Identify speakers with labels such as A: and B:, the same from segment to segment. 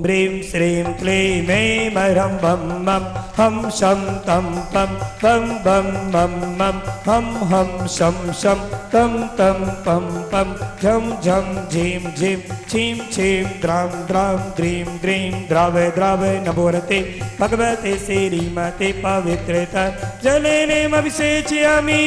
A: ह्रीं श्रीं क्लीं ऐं मरं बं मं हम शं तं पं बं बं मं मं हम शं शं तं तं पं पं झं झं झीं झीं छीं छीं द्रां द्रां द्रीं द्रीं द्रावय द्रावय नमोरते भगवते श्रीमते पवित्रता जलेनेमभिषेचयामि।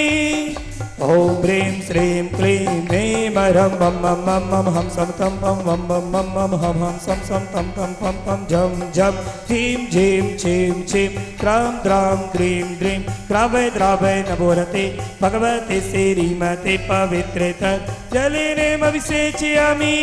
A: ॐ ह्रीं श्रीं क्लीं ऐं मरं बं मं मं मं हम सं तं पं बं बं मं मं हम सं सं तं तं पं पं झं झं झीं झीं छीं छीं द्रां द्रां द्रीं द्रीं द्रावय द्रावय नमोरते भगवते श्रीमते पवित्रता जलेनेमभिषेचयामि।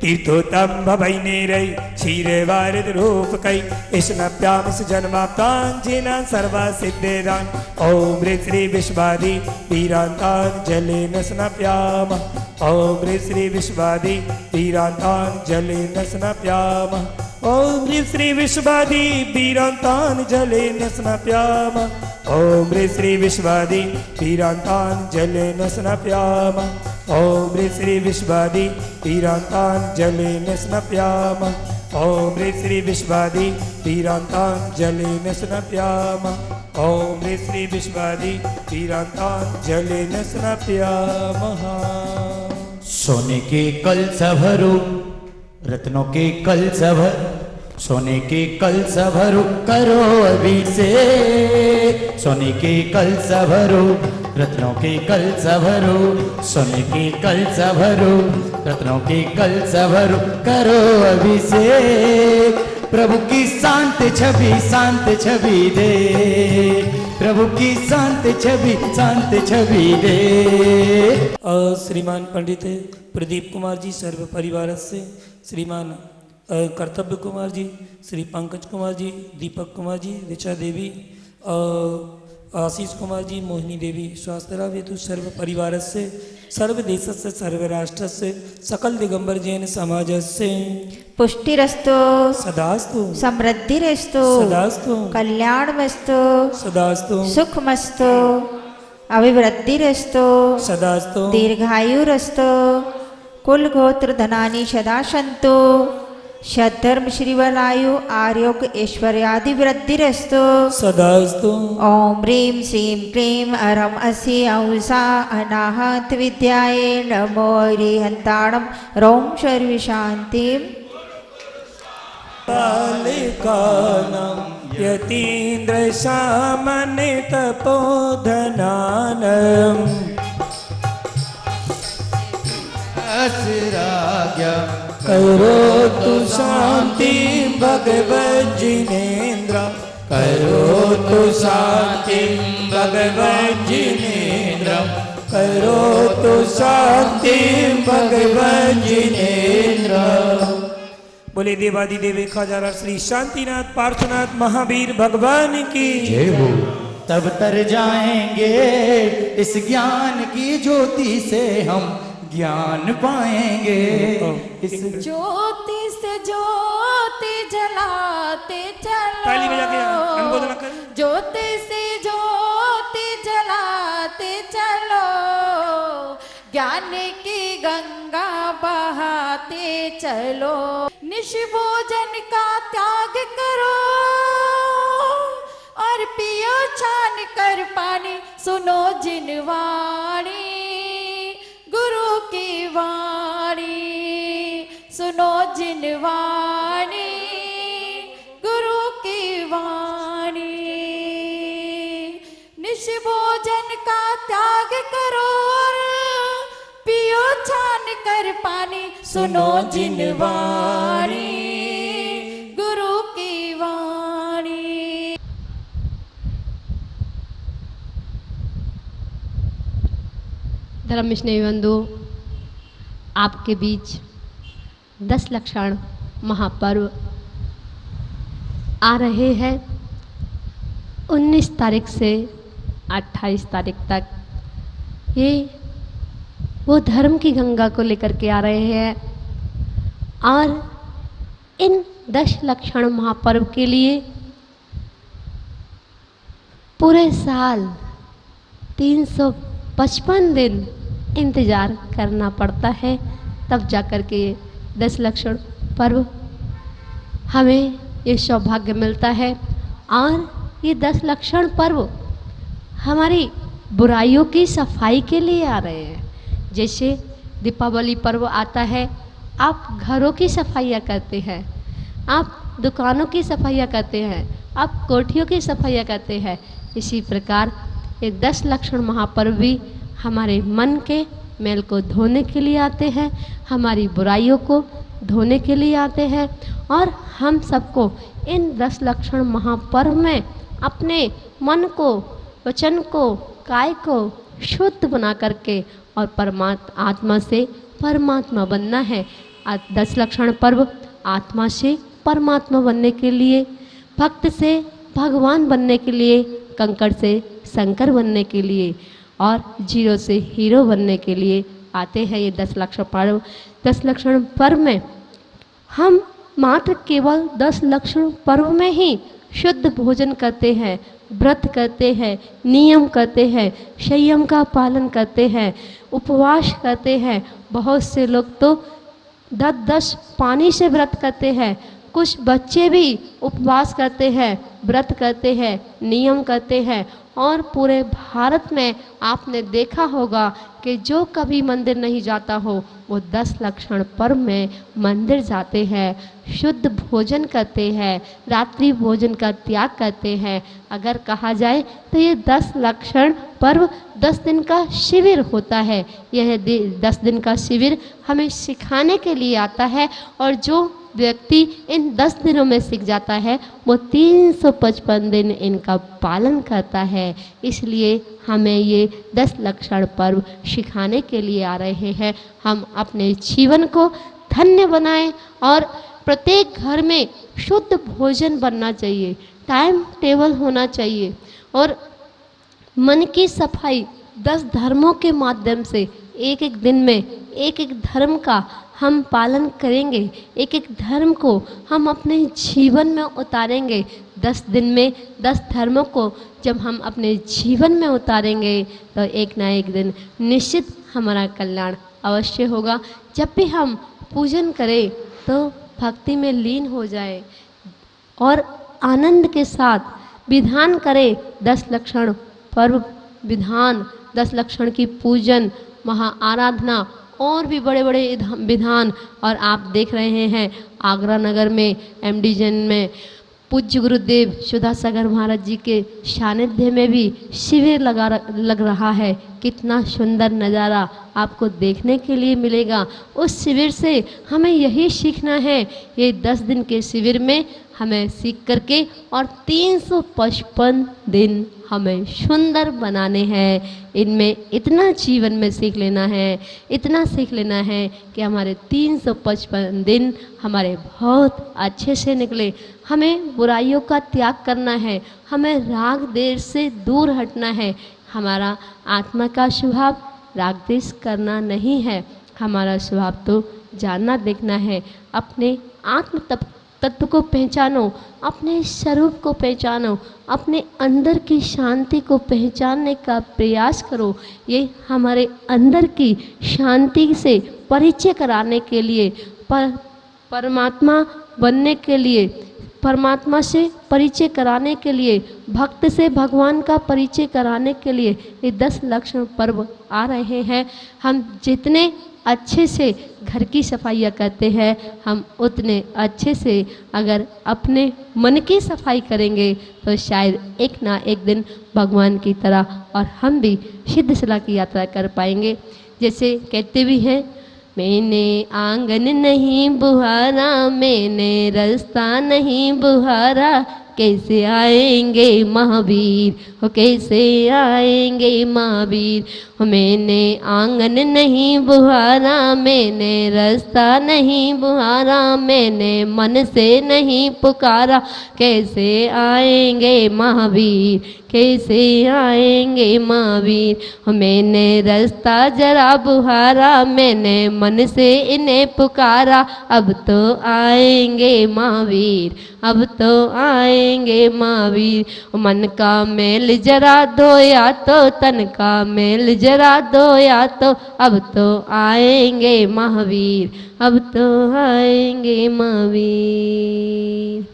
A: तीर्थोत्तम भवैनेरै क्षीरे वारिद रूपकै इष्णभ्यामिष जन्माप्ताञ्जिना सर्वा सिद्धेदान्। ॐ ह्रीं श्री विश्वादि वीरान्तान् जलेन स्नापयामः। ॐ ह्रीं श्री विश्वादि वीरान्तान् जलेन स्नापयामः। ॐ ह्रीं श्री विश्वादि वीरान्तान् जलेन स्नापयामः। ॐ ह्रीं श्री विश्वादि वीरान्तान् जलेन स्नापयामः। ॐ ह्रीं श्री विश्वादि वीरान्तान् जलेन स्नापयामः। ॐ ह्रीं श्री विश्वादि वीरान्तान् जलेन स्नापयामः। ॐ ह्रीं श्री विश्वादि वीरान्तान् जलेन स्नापयामः।
B: सोने के कलश भरो रत्नों के कलश भर सोने के कलश भरो करो अभिषेक। सोने के कलश भरो रत्नों के कलश भरो सोने के कलश भरो रत्नों के कलश भरो करो अभिषेक। प्रभु की शांत छवि दे प्रभु की शांत छवि दे।
A: श्रीमान पंडित प्रदीप कुमार जी सर्व परिवार से, श्रीमान कर्तव्य कुमार जी, श्री पंकज कुमार जी, दीपक कुमार जी, ऋचा देवी, आशीष कुमार जी, मोहिनी देवी स्वास्थ्य लाभ हेतु सर्व परिवार से, सर्व देश से, सर्व राष्ट्र से, सकल दिगंबर जैन समाज से
C: पुष्टिरस्तु
A: सदास्तु,
C: समृद्धिरस्तु
A: सदास्तु,
C: कल्याणमस्तु
A: सदास्तु,
C: सुखमस्तु, अभिवृद्धिरस्तु
A: सदास्तु,
C: दीर्घायुरस्तु, कुल गोत्र धनानि सदा सन्तु, सद्धर्म श्रीवलायु आरोग्य ऐश्वर्यादि वृद्धिरस्तु
A: सदास्तु।
C: ओम ह्रीं श्रीं क्लीं अरम असि औषा अनाहत विद्याय नमो हरिहन्ताणं रों सर्वशान्तिं।
A: बालिकानां यतीन्द्रशामनितपोधनानाम् करोतु शान्तिं भगवज्जिनेन्द्र करोतु शान्तिं भगवज्जिनेन्द्र करोतु शान्तिं भगवज्जिनेन्द्र। बोले देवादिदेव खाजा श्री शांतिनाथ पार्श्वनाथ महावीर भगवान की
B: जय हो। तब तर जाएंगे इस ज्ञान की ज्योति से हम ज्ञान पाएंगे। इस
D: ज्योति से ज्योति जलाते चलो,
A: ताली बजा के अनुमोदन कर।
D: ज्योति से ज्योति जलाते चलो, ज्ञान की गंगा बहाते चलो। निष्भोजन का त्याग करो और पियो छान कर पानी, सुनो जिनवाणी गुरु की वाणी, सुनो जिनवाणी गुरु की वाणी। निष्भोजन का त्याग करो और पियो छान कर पानी, सुनो जिनवाणी गुरु की वाणी।
E: धर्म स्नेही बंधु, आपके बीच 10 लक्षण महापर्व आ रहे हैं। 19 तारीख से 28 तारीख तक ये वो धर्म की गंगा को लेकर के आ रहे हैं और इन 10 लक्षण महापर्व के लिए पूरे साल 355 दिन इंतज़ार करना पड़ता है, तब जाकर के 10 लक्षण पर्व हमें ये सौभाग्य मिलता है। और ये 10 लक्षण पर्व हमारी बुराइयों की सफाई के लिए आ रहे हैं। जैसे दीपावली पर्व आता है, आप घरों की सफाइयाँ करते हैं, आप दुकानों की सफाइयाँ करते हैं, आप कोठियों की सफाइयाँ करते हैं। इसी प्रकार ये 10 लक्षण महापर्व भी हमारे मन के मैल को धोने के लिए आते हैं, हमारी बुराइयों को धोने के लिए आते हैं। और हम सबको इन 10 लक्षण महापर्व में अपने मन को, वचन को, काय को शुद्ध बना करके और आत्मा से परमात्मा बनना है। 10 लक्षण पर्व आत्मा से परमात्मा बनने के लिए, भक्त से भगवान बनने के लिए, कंकड़ से शंकर बनने के लिए और जीरो से हीरो बनने के लिए आते हैं ये 10 लक्षण पर्व। 10 लक्षण पर्व में हम मात्र केवल 10 लक्षण पर्व में ही शुद्ध भोजन करते हैं, व्रत करते हैं, नियम करते हैं, संयम का पालन करते हैं, उपवास करते हैं। बहुत से लोग तो 10-10 पानी से व्रत करते हैं। कुछ बच्चे भी उपवास करते हैं, व्रत करते हैं, नियम करते हैं। और पूरे भारत में आपने देखा होगा कि जो कभी मंदिर नहीं जाता हो वो 10 लक्षण पर्व में मंदिर जाते हैं, शुद्ध भोजन करते हैं, रात्रि भोजन का त्याग करते हैं। अगर कहा जाए तो ये 10 लक्षण पर्व 10 दिन का शिविर होता है। यह 10 दिन का शिविर हमें सिखाने के लिए आता है और जो व्यक्ति इन 10 दिनों में सीख जाता है वो 355 दिन इनका पालन करता है। इसलिए हमें ये 10 लक्षण पर्व सिखाने के लिए आ रहे हैं। हम अपने जीवन को धन्य बनाएं और प्रत्येक घर में शुद्ध भोजन बनना चाहिए, टाइम टेबल होना चाहिए और मन की सफाई 10 धर्मों के माध्यम से एक दिन में एक धर्म का हम पालन करेंगे, एक धर्म को हम अपने जीवन में उतारेंगे। 10 दिन में 10 धर्मों को जब हम अपने जीवन में उतारेंगे तो एक ना एक दिन निश्चित हमारा कल्याण अवश्य होगा। जब भी हम पूजन करें तो भक्ति में लीन हो जाए और आनंद के साथ विधान करें। 10 लक्षण पर्व विधान, 10 लक्षण की पूजन, महाआराधना और भी बड़े बड़े विधान। और आप देख रहे हैं आगरा नगर में MD जन में पूज्य गुरुदेव सुधा सागर महाराज जी के सानिध्य में भी शिविर लग रहा है। कितना सुंदर नज़ारा आपको देखने के लिए मिलेगा। उस शिविर से हमें यही सीखना है। ये 10 दिन के शिविर में हमें सीख करके और 355 दिन हमें सुंदर बनाने हैं। इनमें इतना जीवन में सीख लेना है, इतना सीख लेना है कि हमारे 355 दिन हमारे बहुत अच्छे से निकले। हमें बुराइयों का त्याग करना है, हमें राग द्वेष से दूर हटना है। हमारा आत्मा का स्वभाव राग द्वेष करना नहीं है, हमारा स्वभाव तो जानना देखना है। अपने आत्म तत्व को पहचानो, अपने स्वरूप को पहचानो, अपने अंदर की शांति को पहचानने का प्रयास करो। ये हमारे अंदर की शांति से परिचय कराने के लिए, परमात्मा बनने के लिए, परमात्मा से परिचय कराने के लिए, भक्त से भगवान का परिचय कराने के लिए ये 10 लक्षण पर्व आ रहे हैं। हम जितने अच्छे से घर की सफाइयाँ करते हैं, हम उतने अच्छे से अगर अपने मन की सफाई करेंगे तो शायद एक ना एक दिन भगवान की तरह और हम भी सिद्ध शिला की यात्रा कर पाएंगे। जैसे कहते भी हैं, मैंने आंगन नहीं बुहारा, मैंने रास्ता नहीं बुहारा, कैसे आएंगे महावीर, हो कैसे आएंगे महावीर। मैंने आंगन नहीं बुहारा, मैंने रास्ता नहीं बुहारा, मैंने मन से नहीं पुकारा, कैसे आएंगे महावीर, कैसे आएंगे महावीर। मैंने रास्ता जरा बुहारा, मैंने मन से इन्हें पुकारा, अब तो आएंगे महावीर, अब तो आए आएंगे महावीर। मन का मेल जरा दो या तो तन का मेल जरा दो या तो अब तो आएंगे महावीर, अब तो आएंगे महावीर।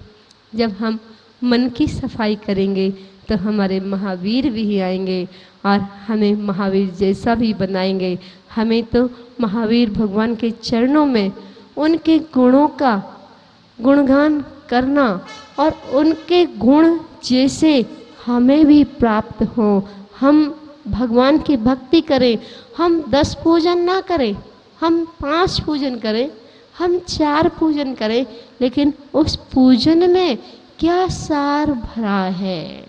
E: जब हम मन की सफाई करेंगे तो हमारे महावीर भी आएंगे और हमें महावीर जैसा भी बनाएंगे। हमें तो महावीर भगवान के चरणों में उनके गुणों का गुणगान करना और उनके गुण जैसे हमें भी प्राप्त हो। हम भगवान की भक्ति करें, हम 10 पूजन ना करें, हम 5 पूजन करें, हम 4 पूजन करें, लेकिन उस पूजन में क्या सार भरा है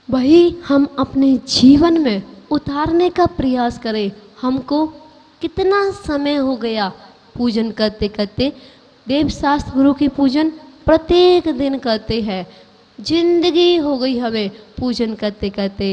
E: वही हम अपने जीवन में उतारने का प्रयास करें। हमको कितना समय हो गया पूजन करते करते, देवशास्त्र गुरु की पूजन प्रत्येक दिन करते हैं, जिंदगी हो गई हमें पूजन करते करते।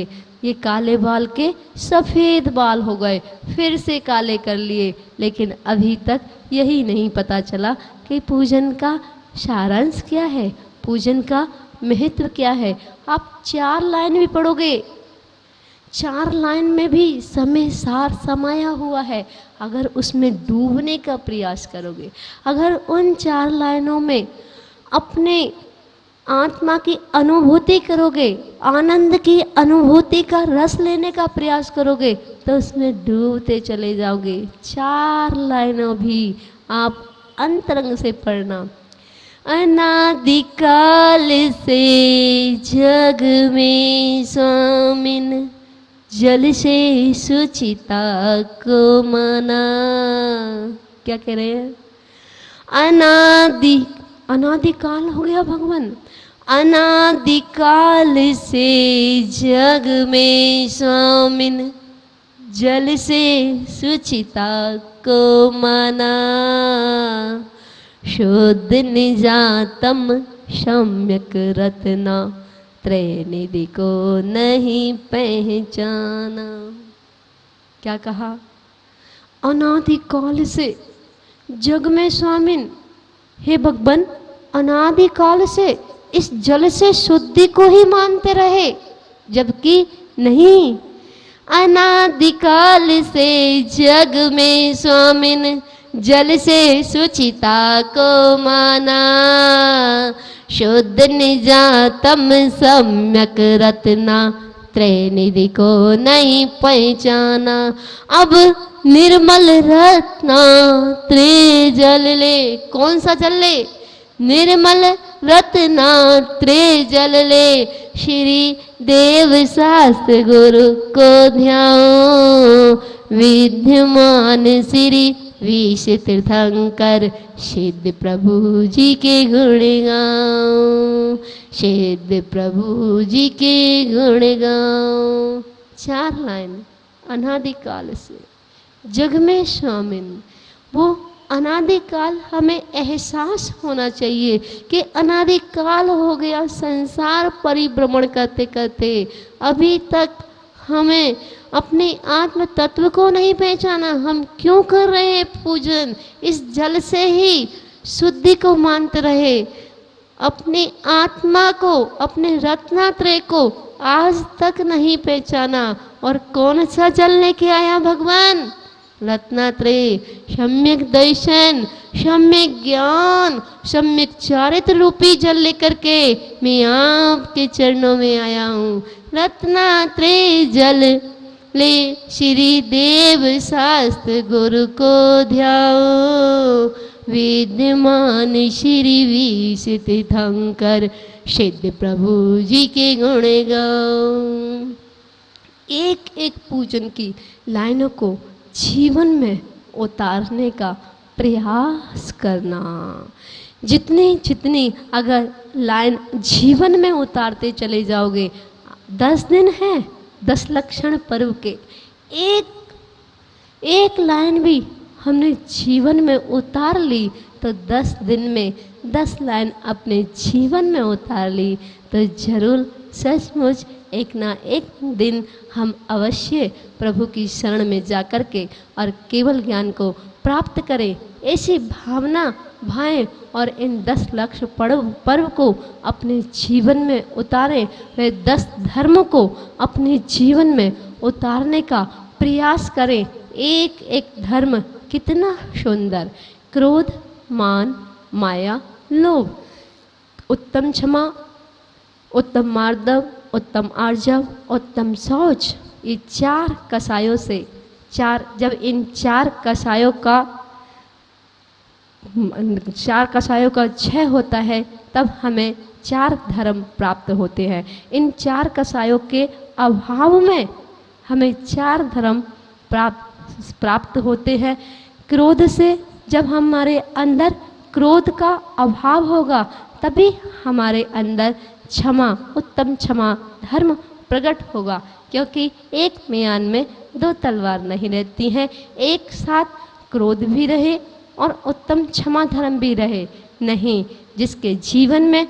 E: ये काले बाल के सफ़ेद बाल हो गए, फिर से काले कर लिए, लेकिन अभी तक यही नहीं पता चला कि पूजन का सारांश क्या है, पूजन का महत्व क्या है। आप 4 लाइन भी पढ़ोगे, 4 लाइन में भी समय सार समाया हुआ है। अगर उसमें डूबने का प्रयास करोगे, अगर उन 4 लाइनों में अपने आत्मा की अनुभूति करोगे, आनंद की अनुभूति का रस लेने का प्रयास करोगे, तो उसमें डूबते चले जाओगे। 4 लाइनों भी आप अंतरंग से पढ़ना। अनादिकाल से जग में स्वामिन जल से सुचिता को माना। क्या कह रहे हैं? अनादिकाल हो गया भगवान। अनादिकाल से जग में स्वामिन जल से सुचिता को माना। शुद्ध निजातम सम्यक रत्ना त्रैनिधि को नहीं पहचाना। क्या कहा? अनादिकाल से जग में स्वामिन, हे भगवान अनादिकाल से इस जल से शुद्धि को ही मानते रहे, जबकि नहीं। अनादिकाल से जग में स्वामिन जल से सुचिता को माना। शुद्ध निजातम सम्यक रत्ना त्रैनिधि को नहीं पहचाना। अब निर्मल रत्ना त्रे जल ले। कौन सा जल ले? निर्मल रत्ना त्रे जल ले। श्री देव शास्त्र गुरु को ध्याओ। विद्यमान श्री विष तीर्थंकर सिद्ध प्रभु जी के गुण गाओ। सिद्ध प्रभु जी के गुण गाओ। 4 लाइन। अनादिकाल से जग में स्वामिन, वो अनादिकाल हमें एहसास होना चाहिए कि अनादिकाल हो गया संसार परिभ्रमण करते करते। अभी तक हमें अपने आत्म तत्व को नहीं पहचाना। हम क्यों कर रहे हैं पूजन? इस जल से ही शुद्धि को मानते रहे। अपनी आत्मा को, अपने रत्नात्रय को आज तक नहीं पहचाना। और कौन सा जल लेके आया भगवान? रत्नात्रय। सम्यक दर्शन, सम्यक ज्ञान, सम्यक चारित्र रूपी जल लेकर के मैं आपके चरणों में आया हूँ। रत्नात्रय जल ले श्री देव शास्त्र गुरु को ध्याओ। विद्यमान श्री विष तीर्थंकर सिद्ध प्रभु जी के गुण गाओ। एक एक पूजन की लाइनों को जीवन में उतारने का प्रयास करना। जितनी जितनी अगर लाइन जीवन में उतारते चले जाओगे, 10 दिन है 10 लक्षण पर्व के, एक लाइन भी हमने जीवन में उतार ली तो 10 दिन में 10 लाइन अपने जीवन में उतार ली तो जरूर सचमुच एक ना एक दिन हम अवश्य प्रभु की शरण में जाकर के और केवल ज्ञान को प्राप्त करें। ऐसी भावना भाएं और इन 10 लक्ष्य पर्व को अपने जीवन में उतारें। वे 10 धर्मों को अपने जीवन में उतारने का प्रयास करें। एक एक धर्म कितना सुंदर, क्रोध, मान, माया, लोभ, उत्तम क्षमा, उत्तम मार्दव, उत्तम आर्जव, उत्तम शौच, ये 4 कसायों से जब इन 4 कसायों का क्षय होता है तब हमें 4 धर्म प्राप्त होते हैं। इन 4 कसायों के अभाव में हमें 4 धर्म प्राप्त होते हैं। क्रोध से जब हमारे अंदर क्रोध का अभाव होगा तभी हमारे अंदर क्षमा, उत्तम क्षमा धर्म प्रकट होगा, क्योंकि एक म्यान में 2 तलवार नहीं रहती हैं। एक साथ क्रोध भी रहे और उत्तम क्षमा धर्म भी रहे नहीं। जिसके जीवन में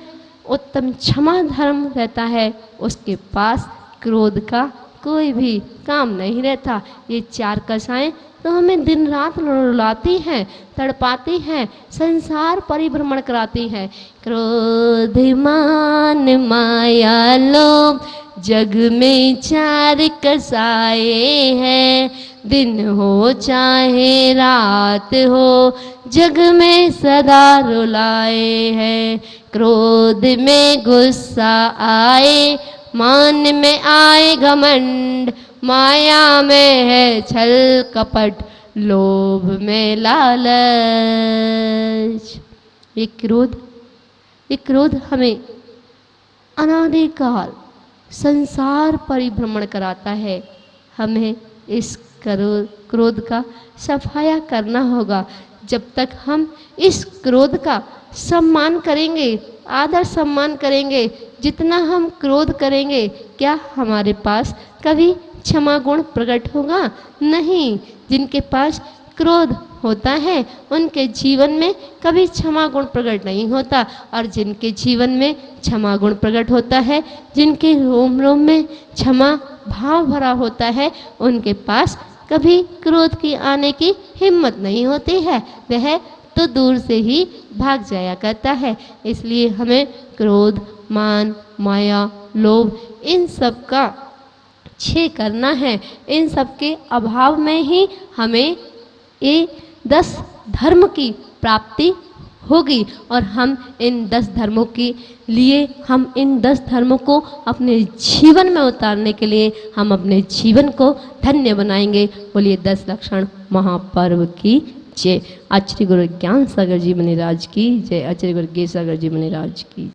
E: उत्तम क्षमा धर्म रहता है उसके पास क्रोध का कोई भी काम नहीं रहता। ये 4 कसाएं तो हमें दिन रात रुलाती हैं, तड़पाती हैं, संसार परिभ्रमण कराती हैं। क्रोध, मान, माया, लोभ, जग में 4 कसाए हैं। दिन हो चाहे रात हो, जग में सदा रुलाए हैं। क्रोध में गुस्सा आए, मान में आए घमंड, माया में है छल कपट, लोभ में लालच। ये क्रोध हमें अनादिकाल संसार परिभ्रमण कराता है। हमें इस क्रोध का सफाया करना होगा। जब तक हम इस क्रोध का सम्मान करेंगे, आदर सम्मान करेंगे, जितना हम क्रोध करेंगे, क्या हमारे पास कभी क्षमा गुण प्रकट होगा? नहीं। जिनके पास क्रोध होता है उनके जीवन में कभी क्षमा गुण प्रकट नहीं होता, और जिनके जीवन में क्षमा गुण प्रकट होता है, जिनके रोम रोम में क्षमा भाव भरा होता है, उनके पास कभी क्रोध की आने की हिम्मत नहीं होती है। वह तो दूर से ही भाग जाया करता है। इसलिए हमें क्रोध, मान, माया, लोभ इन सब का क्षय करना है। इन सब के अभाव में ही हमें ये 10 धर्म की प्राप्ति होगी, और हम इन 10 धर्मों के लिए, हम इन 10 धर्मों को अपने जीवन में उतारने के लिए हम अपने जीवन को धन्य बनाएंगे। बोलिए 10 लक्षण महापर्व की जय। आचार्य गुरु ज्ञान सागर जी महाराज की जय। आचार्य गुरु गेसागर जी महाराज की।